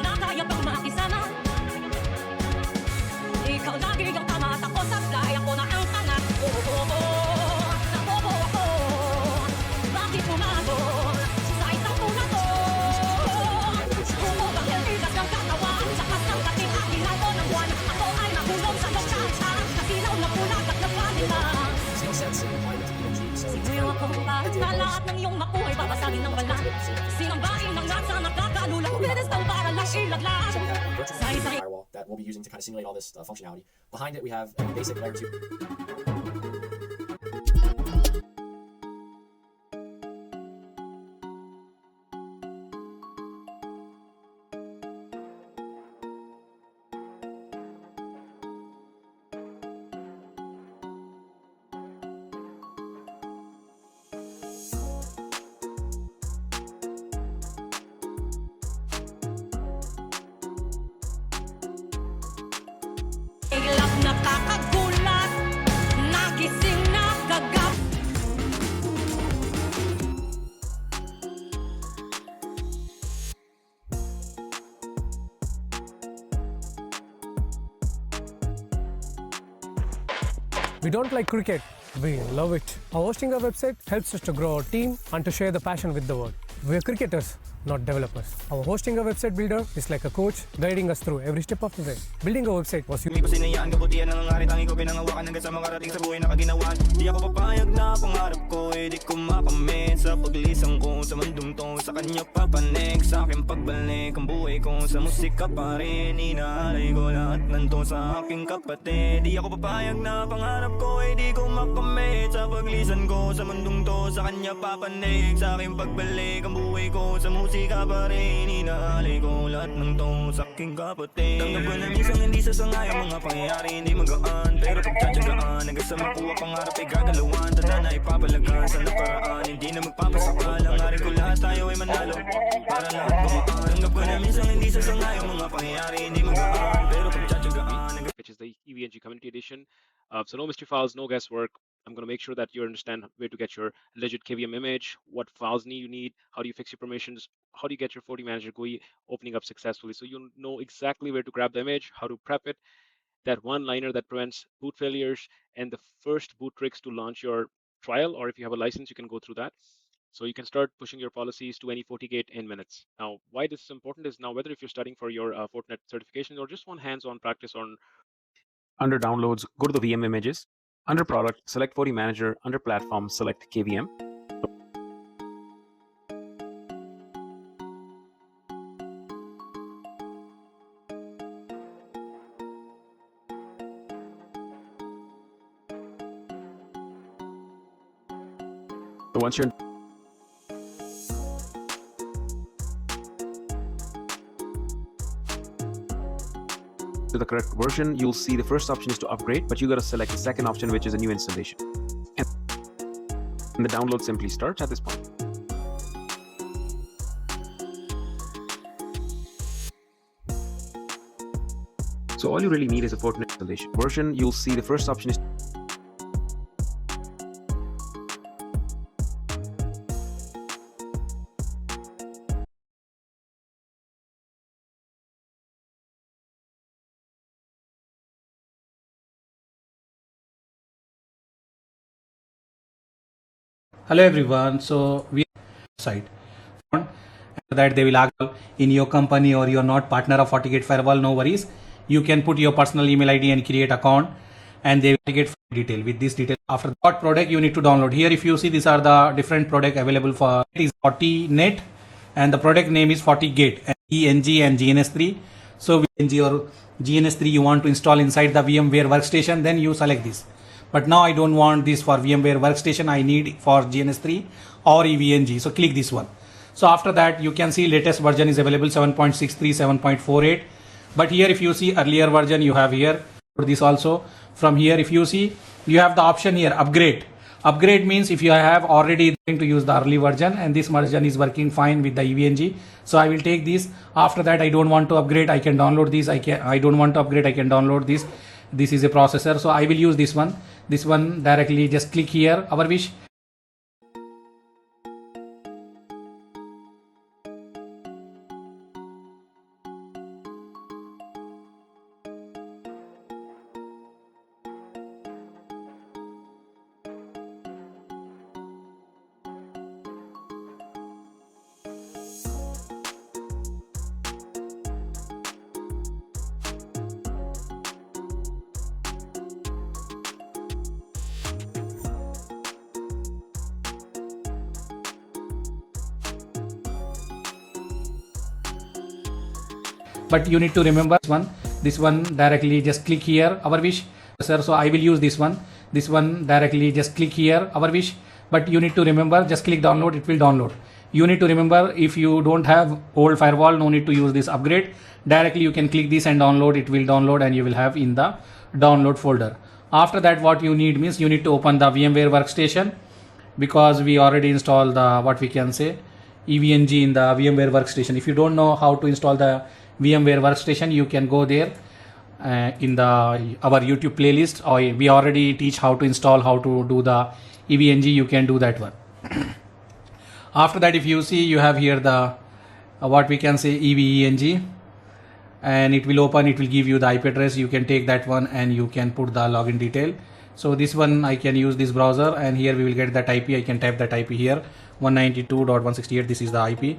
na kaya pang makisama. Ikaw lagi ang tama, ako sablay, ako na ang tanga. Nabobo ako, bakit umabot sa isang tuna to? Umubang hiligas ng katawan, sa kasang dating aking ako ng buwan. Ako ay mahulog sa lokasa, kasilaw na pulag at nagpanila. Sinuyo akong ba't na lahat ng iyong makuhay babasagin ng balat. Sinambahin ng nasa nagkakalula, pedestal para lang ilaglag. Firewall that we'll be using to kind of simulate all this functionality. Behind it we have a basic layer 2. Ilap nakakagulat, nagising na kagap. We don't like cricket, we love it. Our hosting our website helps us to grow our team and to share the passion with the world. We are cricketers, not developers. Our hosting our website builder is like a coach guiding us through every step of the way. Building a website was May pasinayaan kabutihan ng nangarit, tangi ko pinangawakan hanggang sa makarating sa buhay na kaginawan. Di ako papayag na pangarap ko, di ko makamit sa paglisan ko sa mundong to. Sa kanya papanik, sa aking pagbalik ang buhay ko sa musika pa rin. Inaalay ko lahat nandun sa aking kapatid. Di ako papayag na pangarap ko, di ko makamit sa paglisan ko sa mundong to. Sa kanya papanik, sa aking pagbalik ang buhay ko sa musika pa rin. Inaalay ko lahat ng to sa aking kapatid. Tanggap ko na minsan hindi sasangayang mga pangyayari hindi magaan, pero pagtsatsagaan hanggang sa makuha pangarap ay gagalawan. Tanda na ipapalagan sa nakaraan, hindi na magpapasakal. Ang arin ko lahat tayo ay manalo para lahat bumaan. Tanggap ko na minsan hindi sasangayang mga pangyayari hindi magaan, pero pagtsatsagaan hanggang which is the EVNG Community Edition. So no mystery files, no guesswork. I'm going to make sure that you understand where to get your legit KVM image, what files you need, how do you fix your permissions, how do you get your FortiManager GUI opening up successfully. So you know exactly where to grab the image, how to prep it, that one-liner that prevents boot failures, and the first boot tricks to launch your trial, or if you have a license, you can go through that. So you can start pushing your policies to any FortiGate in minutes. Now, why this is important is now whether if you're studying for your Fortinet certification or just want hands-on practice on. Under downloads, go to the VM images. Under product, select FortiManager. Under platform, select KVM. So once you're to the correct version, you'll see the first option is to upgrade, but you got to select the second option, which is a new installation. And the download simply starts at this point. So all you really need is a Fortinet installation version. You'll see the first option is Hello everyone, so we site that they will ask in your company or you're not partner of FortiGate firewall, no worries. You can put your personal email ID and create account and they will get detail with this detail. After that product you need to download. Here if you see these are the different product available for it is FortiNet and the product name is FortiGate ENG and GNS3. So ENG or GNS3 you want to install inside the VMware workstation, then you select this. But now I don't want this for VMware workstation, I need for GNS3 or EVNG. So click this one. So after that you can see latest version is available 7.63, 7.48. But here if you see earlier version you have here this also. From here if you see you have the option here upgrade. Upgrade means if you have already going to use the early version and this version is working fine with the EVNG. So I will take this. After that I don't want to upgrade, I can download this. I don't want to upgrade, I can download this. This is a processor, so I will use this one. This one directly, just click here, our wish. but you need to remember this one directly just click here, our wish, sir. So I will use this one directly just click here, our wish, but you need to remember just click download, it will download. You need to remember, if you don't have old firewall, no need to use this upgrade, directly you can click this and download, it will download and you will have in the download folder. After that, what you need means you need to open the VMware workstation, because we already installed the what we can say EVNG in the VMware workstation. If you don't know how to install the VMware workstation, you can go there in the our YouTube playlist, or we already teach how to install, how to do the EVNG. You can do that one. After that, if you see, you have here the what we can say EVENG, and it will open, it will give you the IP address. You can take that one and you can put the login detail. So this one I can use this browser, and here we will get that IP. I can type that IP here, 192.168. This is the IP.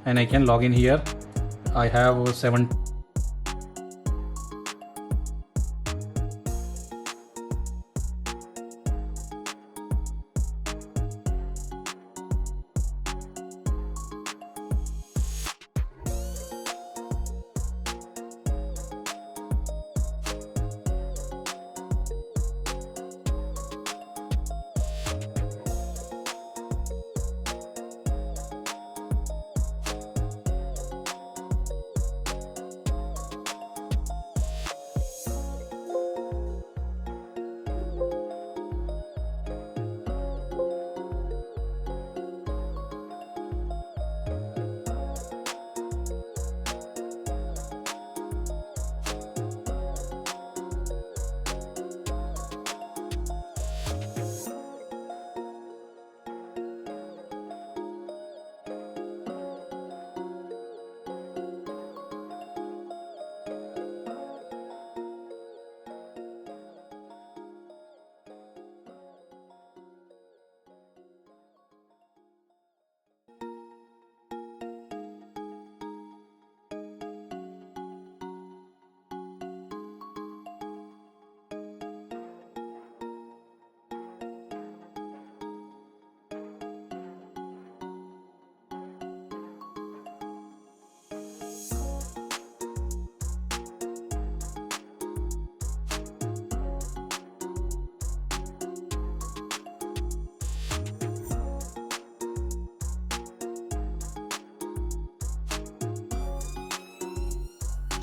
And I can log in here. I have 7.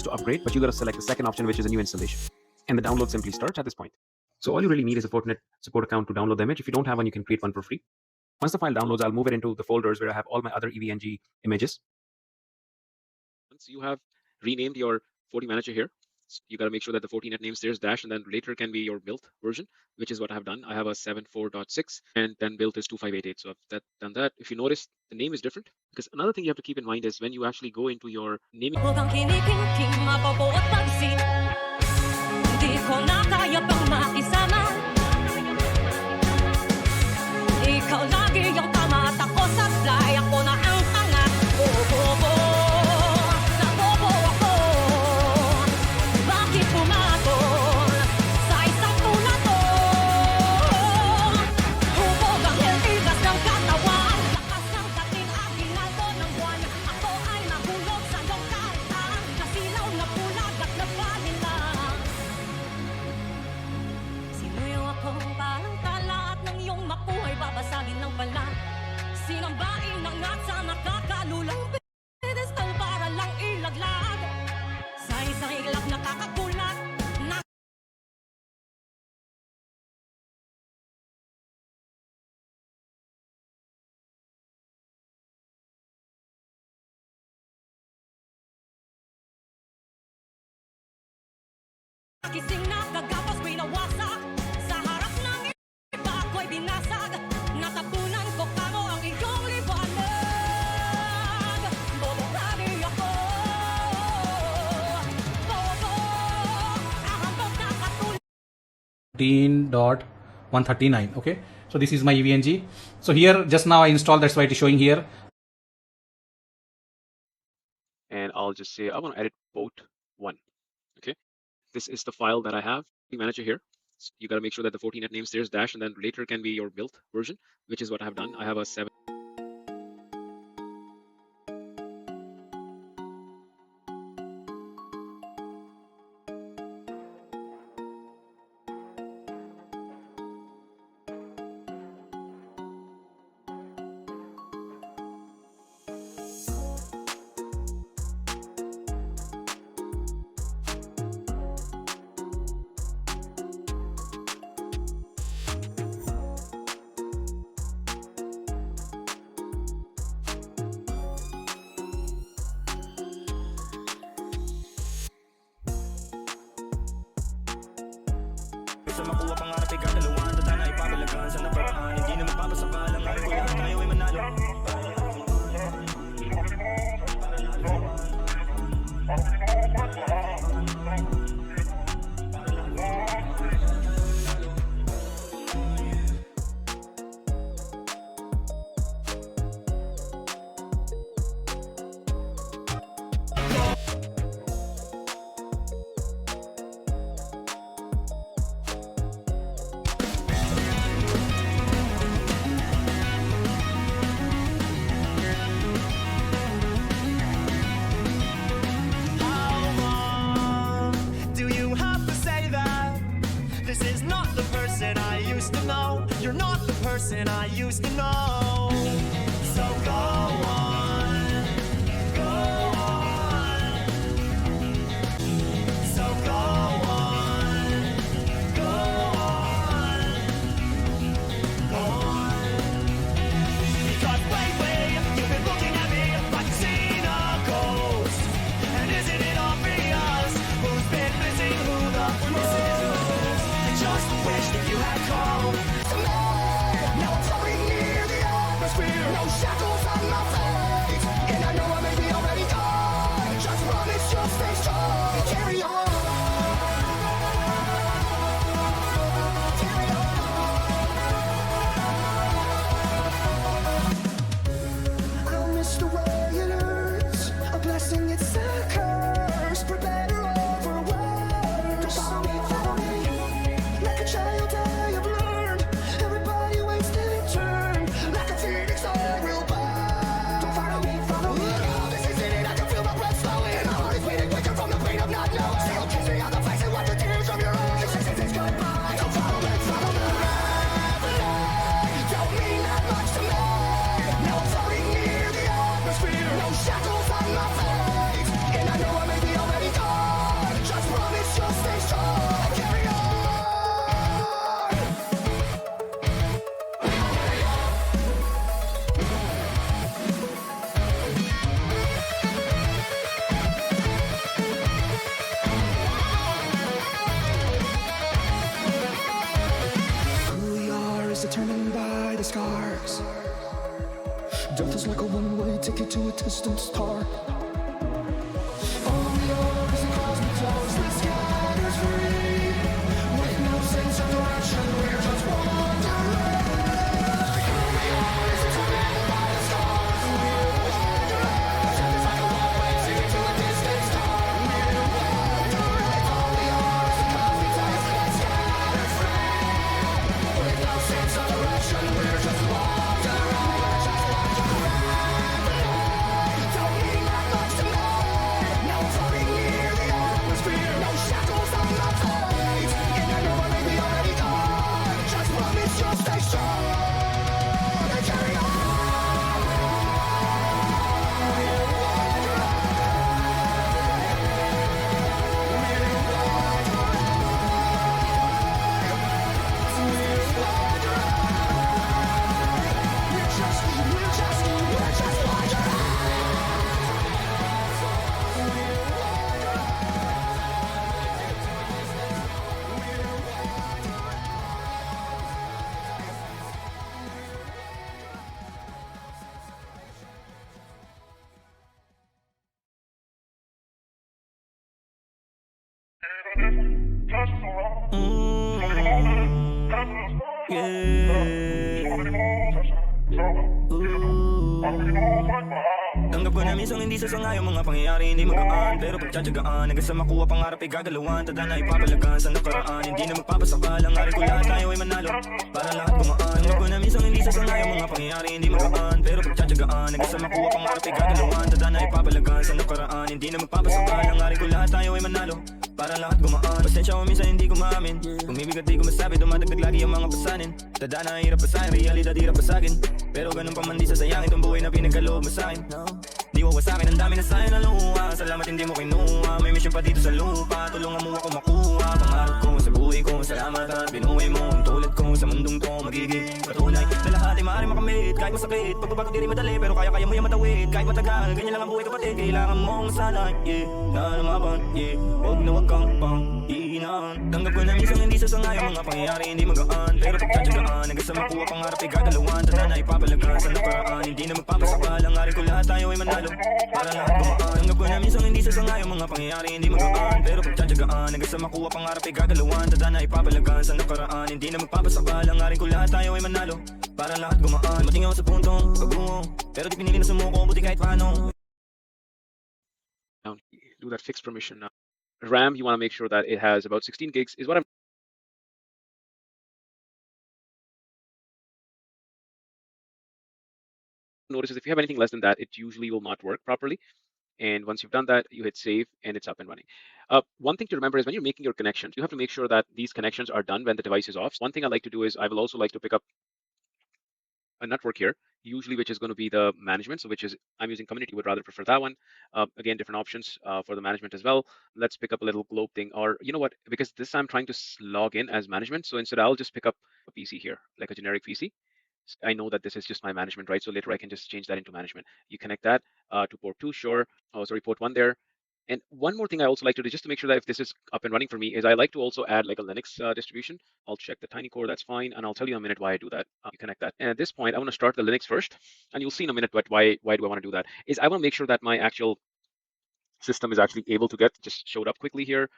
To upgrade, but you got to select the second option, which is a new installation, and the download simply starts at this point. So all you really need is a Fortinet support account to download the image. If you don't have one, you can create one for free. Once the file downloads, I'll move it into the folders where I have all my other EVNG images. Once you have renamed your FortiManager here, you got to make sure that the Fortinet namespace dash, and then later can be your build version, which is what I have done. I have a 7.4.6 and then build is 2588. So I've done that. If you notice, the name is different, because another thing you have to keep in mind is when you actually go into your naming. Huwag kiniking-king, mababaw at pagsit. Di ko na kaya pang makisama. Ikaw lagi yung tama at ako sablay. Ako na ang tanga. Bobo, nabobo ako. Bakit pumatol sa isang tulad ko? Hubog ang hiltigas ng katawan. Lakas ng dating aginaldo ng buwan. Ako ay nahulog sa iyong karitaan. Nasilaw na bulag at nagbalinlang. Sinuyo akong parang tala at nang iyong makuhay babasagin ng bala. Sinambain ng nasa nakakalulang pedestal para lang ilaglag. Sa isang iglap nakakagulat na gising na kagapos binawasak sa harap ng 14.139. Okay, so this is my EVNG. So here just now I installed, that's why it is showing here. And I'll just say I want to edit port 1. Okay, this is the file that I have. Manager here. So you got to make sure that the 14net name stays dash, and then later can be your built version, which is what I have done. I have a 7. Sa makuha pangarap ay kagalawan, tata na ipapalagan sa naparaan. Hindi na magpapasakalang alam ko lahat tayo ay manalo. You're not the person I used to know. So go on, go on. So go on, go on, go on. Because lately you've been looking at me like you've seen a ghost. And isn't it obvious who's been missing, who the fluke is? I just wish that you had called. No shackles on my face, and I know I may be already gone. Just promise you'll stay strong and carry on. Carry on. I'll miss the way it hurts. A blessing, it's a curse. Prepare over word. Don't follow me. Like a child I have learned. Everybody waits their turn. Like a phoenix I will burn. Don't follow me, follow me. Oh, this isn't it, I can feel my breath slowing. And my heart is beating quicker from the pain of not knowing. Still kissing on the face and wipe the tears from your eyes. Your sentence is goodbye. Don't follow me, follow me. Don't mean that much to me. No floating near the atmosphere. No shackles on my face. And I know I may be already gone. Just promise you'll stay strong and carry on. Who we are is determined by the scars. Death is like a one-way ticket to a distant star. All we are is a cosmic force that scatters free. With no sense of direction, we're just wandering. Who we are is determined by the scars. We're wandering. Death is like a one-way ticket to a distant star. We're wandering. All we are is a cosmic force that scatters free. With no sense of direction, we're just wandering. Don't mean that much to me. No floating near the atmosphere. No shackles on my face. And I know I may be already gone. Just promise you'll stay strong and carry on. We're just wandering. Tanggap ko na minsang hindi sasangayang mga pangyayari hindi magaan. Pero pagtsatsagaan, hanggang sa makuha pangarap ay gagalawan. Tanda na ipapalagan sa nakaraan, hindi na magpapasakal. Ang aring ko lahat tayo ay manalo, para lahat gumaan. Tanggap ko na minsang hindi sasangayang mga pangyayari hindi magaan. Pero pagtsatsagaan, hanggang sa makuha pangarap ay gagalawan. Tanda na ipapalagan sa nakaraan, hindi na magpapasakal. Ang aring ko lahat tayo ay manalo, para lahat gumaan. Pasensya ko minsan hindi ko maamin, bumibigat di ko masabi, dumadagdag lagi ang mga pasanin. Tanda na hirap pa sa'kin, realidad hirap pa sa'kin. Pero ganun pa man di sasayang itong buhay na pinagkaloob mo sa'kin. Di wawasakin, ang dami na sa'yo na luha. Salamat hindi mo kinuha, may mission pa dito sa lupa. Tulungan mo ako makuha, pangarap ko sa buhay ko. Salamat at binuhay mo, ang tulad ko sa mundong to magiging patunay na lahat ay maaaring makamit. Kahit masakit, pagbabago di rin madali, pero kaya mo yung matawid. Kahit matagal, ganyan lang ang buhay kapatid. Kailangan mong masanay, na lumaban, huwag na huwag kang pang iinaan. Tanggap ko na minsan hindi sasangayang mga pangyayari hindi magaan. Pero pagtsatsagaan, hanggang sa makuha pangarap ay gagalawan. Tanda na ipapalagan sa nakaraan, hindi na magpapasakal. Ang aring ko lahat tayo ay manalo, para lahat gumaan. Tanggap ko na minsan hindi sasangayang mga pangyayari hindi magaan. Pero pagtsatsagaan, hanggang sa makuha pangarap ay gagalawan. Tanda na ipapalagan sa nakaraan, hindi na magpapasakal. Ang aring ko lahat tayo ay manalo, para lahat gumaan. Dumating ako sa puntong pag-ungo, pero di pinili na sumuko, buti kahit paano. Do that fixed permission now. RAM, you want to make sure that it has about 16 gigs is what I'm notice is if you have anything less than that, it usually will not work properly. And once you've done that, you hit save and it's up and running. One thing to remember is when you're making your connections, you have to make sure that these connections are done when the device is off. One thing I like to do is I will also like to pick up a network here, usually which is going to be the management. So which is I'm using community, would rather prefer that one. Again, different options for the management as well. Let's pick up a little globe thing, or you know what, because this I'm trying to log in as management. So instead I'll just pick up a PC here, like a generic PC. I know that this is just my management, right? So later I can just change that into management. You connect that to port 2, sure. Oh, sorry, port 1 there. And one more thing I also like to do, just to make sure that if this is up and running for me, is I like to also add like a Linux distribution. I'll check the tiny core, that's fine. And I'll tell you in a minute why I do that. You connect that. And at this point, I want to start the Linux first. And you'll see in a minute why do I want to do that. Is I want to make sure that my actual system is actually able to get, just showed up quickly here.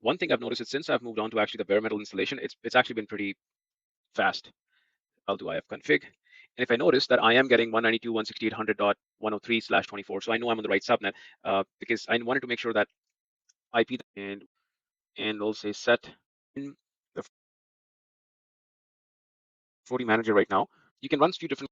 One thing I've noticed is since I've moved on to actually the bare metal installation, it's actually been pretty fast. I'll do ifconfig. And if I notice that I am getting 192.168.100.103/24, so I know I'm on the right subnet because I wanted to make sure that IP and we'll say set in the FortiManager right now. You can run a few different.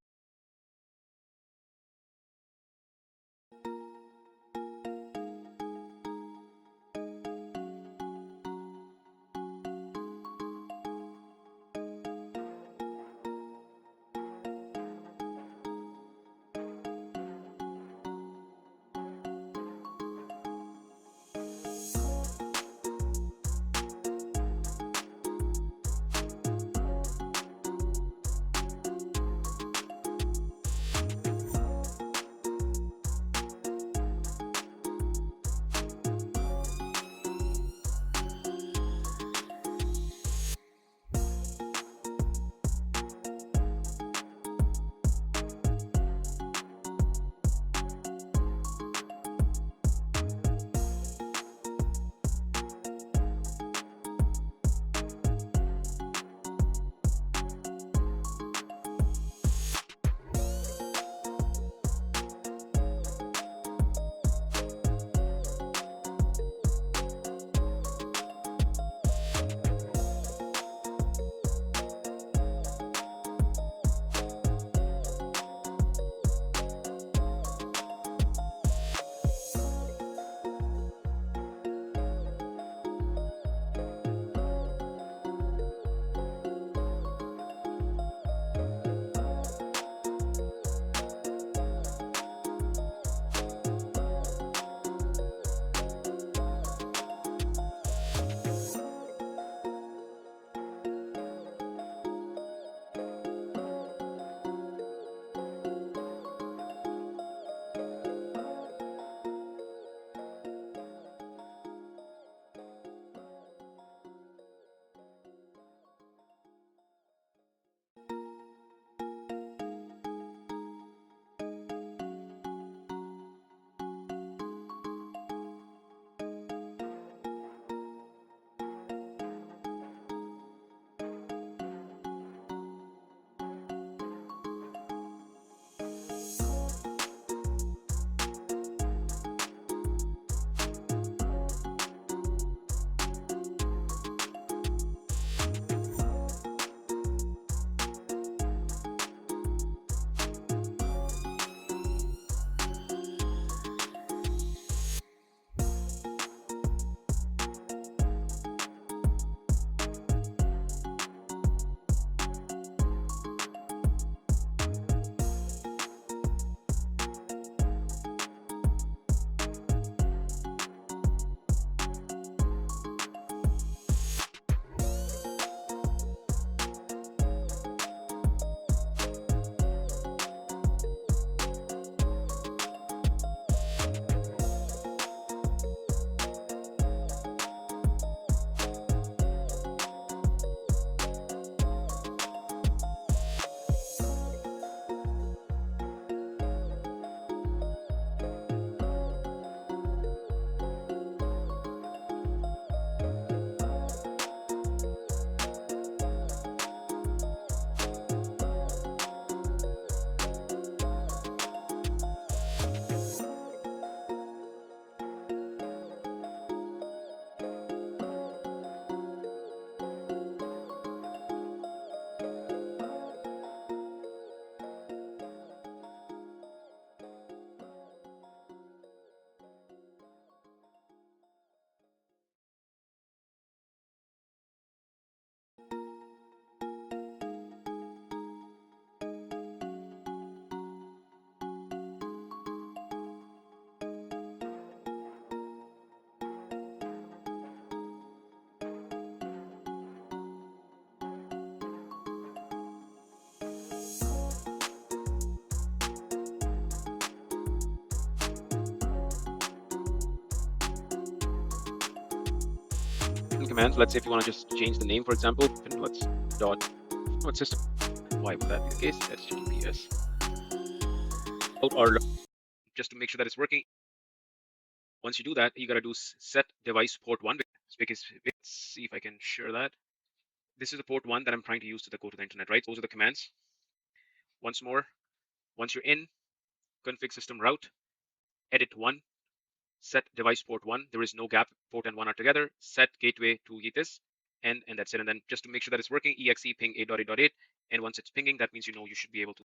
commands. Let's say if you want to just change the name, for example, let's dot what system. Why would that be the case? HTTPS. Or just to make sure that it's working. Once you do that, you got to do set device port 1, because let's see if I can share that. This is the port 1 that I'm trying to use to go to the internet, right? Those are the commands. Once more, once you're in, config system route, edit 1, set device port 1. There is no gap. Port and 1 are together. Set gateway to this, and that's it. And then just to make sure that it's working, exe ping 8.8.8. And once it's pinging, that means you know you should be able to